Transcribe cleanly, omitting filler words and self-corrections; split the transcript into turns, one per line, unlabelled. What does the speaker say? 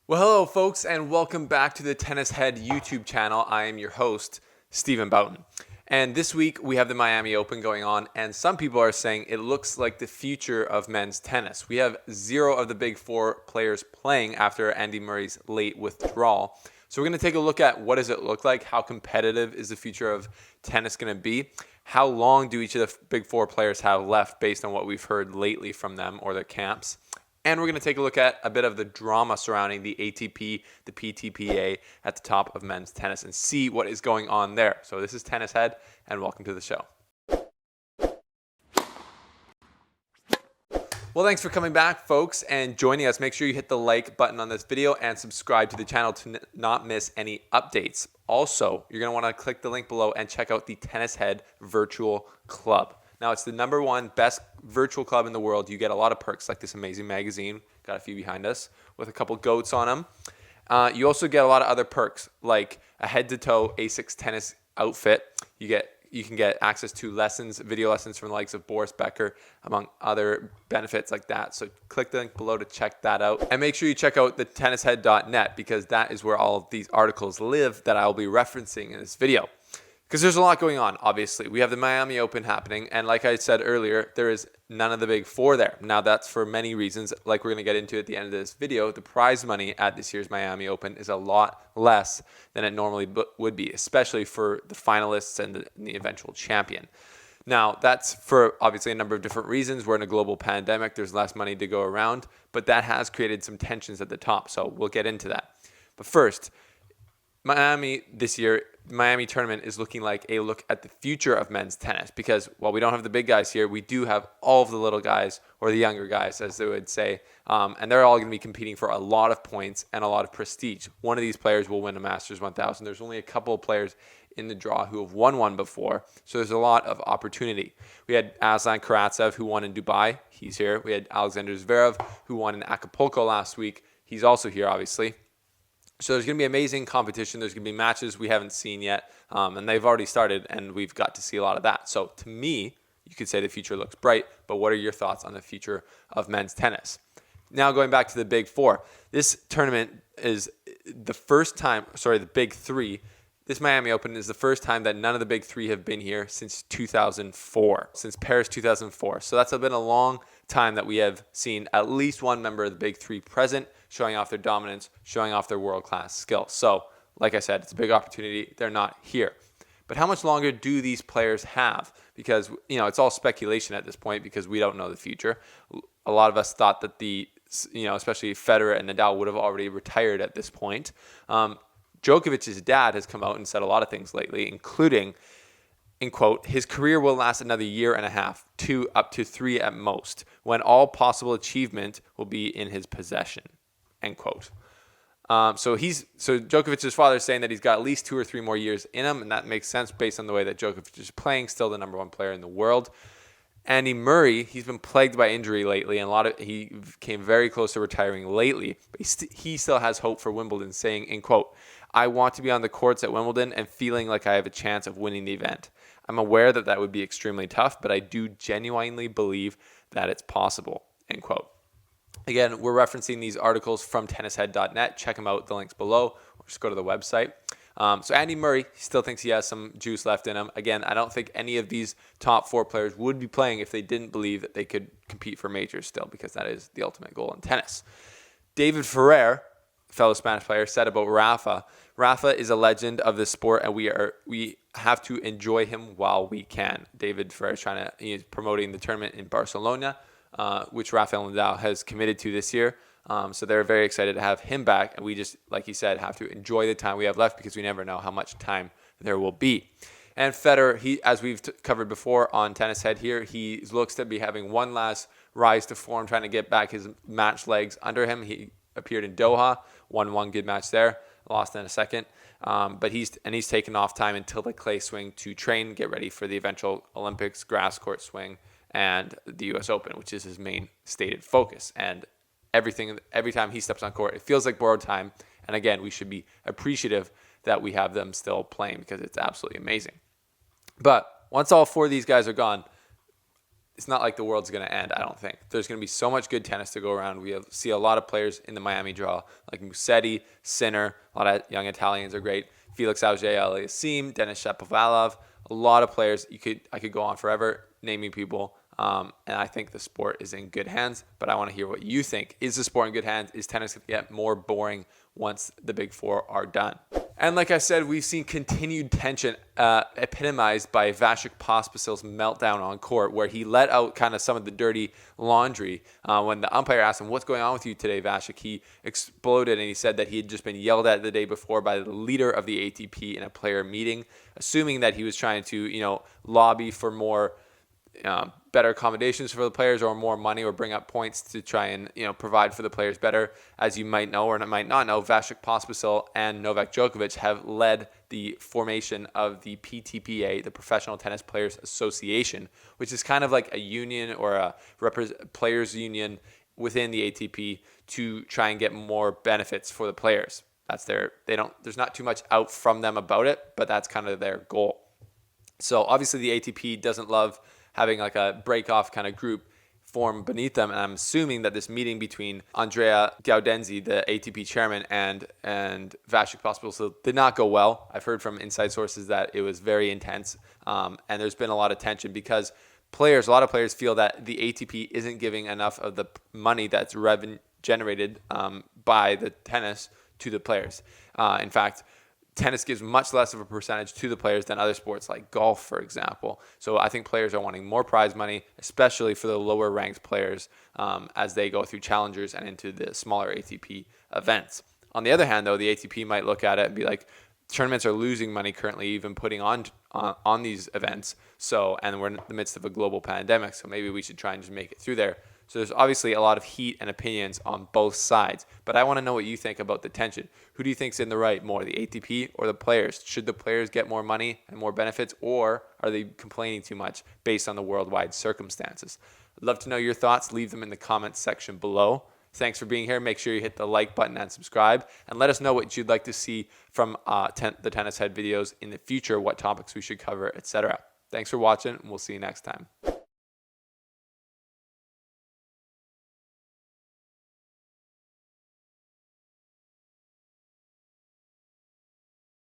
Well, hello, folks, and welcome back to the Tennishead YouTube channel. I am your host, Stephen Boughton. And this week, we have the Miami Open going on, and some people are saying it looks like the future of men's tennis. We have 0 of the big 4 players playing after Andy Murray's late withdrawal. So we're going to take a look at what does it look like, how competitive is the future of tennis going to be, how long do each of the big 4 players have left based on what we've heard lately from them or their camps. And we're going to take a look at a bit of the drama surrounding the ATP, the PTPA at the top of men's tennis and see what is going on there. So this is Tennishead, and welcome to the show. Well, thanks for coming back, folks, and joining us. Make sure you hit the like button on this video and subscribe to the channel to not miss any updates. Also, you're going to want to click the link below and check out the Tennishead Virtual Club. Now, it's the #1 best virtual club in the world. You get a lot of perks like this amazing magazine. Got a few behind us with a couple goats on them. You also get a lot of other perks like a head-to-toe Asics tennis outfit. You can get access to lessons, video lessons from the likes of Boris Becker, among other benefits like that. So click the link below to check that out. And make sure you check out the tennishead.net because that is where all of these articles live that I'll be referencing in this video. Because there's a lot going on, obviously. We have the Miami Open happening, and like I said earlier, there is none of the big 4 there. Now, that's for many reasons, like we're going to get into at the end of this video. The prize money at this year's Miami Open is a lot less than it normally would be, especially for the finalists and the eventual champion. Now, that's for obviously a number of different reasons. We're in a global pandemic. There's less money to go around, but that has created some tensions at the top, so we'll get into that. But first, Miami this year, the Miami tournament is looking like a look at the future of men's tennis because while we don't have the big guys here, we do have all of the little guys or the younger guys, as they would say, and they're all going to be competing for a lot of points and a lot of prestige. One of these players will win a Masters 1000. There's only a couple of players in the draw who have won one before, so there's a lot of opportunity. We had Aslan Karatsev, who won in Dubai. He's here. We had Alexander Zverev, who won in Acapulco last week. He's also here, obviously. So there's going to be amazing competition. There's going to be matches we haven't seen yet, and they've already started, and we've got to see a lot of that. So to me, you could say the future looks bright, but what are your thoughts on the future of men's tennis? Now going back to the big 4, this tournament is the first time, the big 3. This Miami Open is the first time that none of the big 3 have been here since 2004, since Paris 2004. So that's been a long time that we have seen at least one member of the big 3 present, showing off their dominance, showing off their world-class skill. So, like I said, it's a big opportunity. They're not here. But how much longer do these players have? Because, it's all speculation at this point because we don't know the future. A lot of us thought that especially Federer and Nadal would have already retired at this point. Djokovic's dad has come out and said a lot of things lately, including, in quote, his career will last another year and a half, 2 up to 3 at most, when all possible achievement will be in his possession, end quote. So Djokovic's father is saying that he's got at least 2 or 3 more years in him, and that makes sense based on the way that Djokovic is playing, still the #1 player in the world. Andy Murray, he's been plagued by injury lately, and he came very close to retiring lately, but he still has hope for Wimbledon, saying, in quote, I want to be on the courts at Wimbledon and feeling like I have a chance of winning the event. I'm aware that that would be extremely tough, but I do genuinely believe that it's possible, end quote. Again, we're referencing these articles from tennishead.net. Check them out, the link's below, or just go to the website. So Andy Murray still thinks he has some juice left in him. Again, I don't think any of these top 4 players would be playing if they didn't believe that they could compete for majors still, because that is the ultimate goal in tennis. David Ferrer, fellow Spanish player, said about Rafa is a legend of this sport, and we have to enjoy him while we can. David Ferrer is promoting the tournament in Barcelona, which Rafael Nadal has committed to this year. So they're very excited to have him back, and we just, like he said, have to enjoy the time we have left because we never know how much time there will be. And Federer, as we've covered before on Tennishead here, he looks to be having one last rise to form, trying to get back his match legs under him. He appeared in Doha, won one good match there, lost in a second. But he's taken off time until the clay swing to train, get ready for the eventual Olympics, grass court swing, and the U.S. Open, which is his main stated focus. And every time he steps on court, it feels like borrowed time. And again, we should be appreciative that we have them still playing because it's absolutely amazing. But once all 4 of these guys are gone, it's not like the world's going to end, I don't think. There's going to be so much good tennis to go around. See a lot of players in the Miami draw, like Musetti, Sinner, a lot of young Italians are great. Felix Auger-Aliassime, Denis Shapovalov, a lot of players. I could go on forever naming people. And I think the sport is in good hands, but I want to hear what you think. Is the sport in good hands? Is tennis going to get more boring once the big four are done? And like I said, we've seen continued tension epitomized by Vasek Pospisil's meltdown on court, where he let out kind of some of the dirty laundry. When the umpire asked him, "What's going on with you today, Vasek?" he exploded and he said that he had just been yelled at the day before by the leader of the ATP in a player meeting, assuming that he was trying to, lobby for more better accommodations for the players or more money or bring up points to try and provide for the players better. As you might know or might not know, Vasek Pospisil and Novak Djokovic have led the formation of the PTPA, the Professional Tennis Players Association, which is kind of like a union or a players union within the ATP to try and get more benefits for the players. There's not too much out from them about it, but that's kind of their goal. So obviously the ATP doesn't love having like a break-off kind of group form beneath them. And I'm assuming that this meeting between Andrea Gaudenzi, the ATP chairman, and Vasek Pospisil did not go well. I've heard from inside sources that it was very intense. And there's been a lot of tension because a lot of players feel that the ATP isn't giving enough of the money that's generated by the tennis to the players. In fact, tennis gives much less of a percentage to the players than other sports like golf, for example. So I think players are wanting more prize money, especially for the lower ranked players as they go through challengers and into the smaller ATP events. On the other hand, though, the ATP might look at it and be like, tournaments are losing money currently, even putting on these events. And we're in the midst of a global pandemic, so maybe we should try and just make it through there. So there's obviously a lot of heat and opinions on both sides. But I want to know what you think about the tension. Who do you think's in the right more, the ATP or the players? Should the players get more money and more benefits, or are they complaining too much based on the worldwide circumstances? I'd love to know your thoughts. Leave them in the comments section below. Thanks for being here. Make sure you hit the like button and subscribe. And let us know what you'd like to see from the Tennis Head videos in the future, what topics we should cover, etc. Thanks for watching, and we'll see you next time.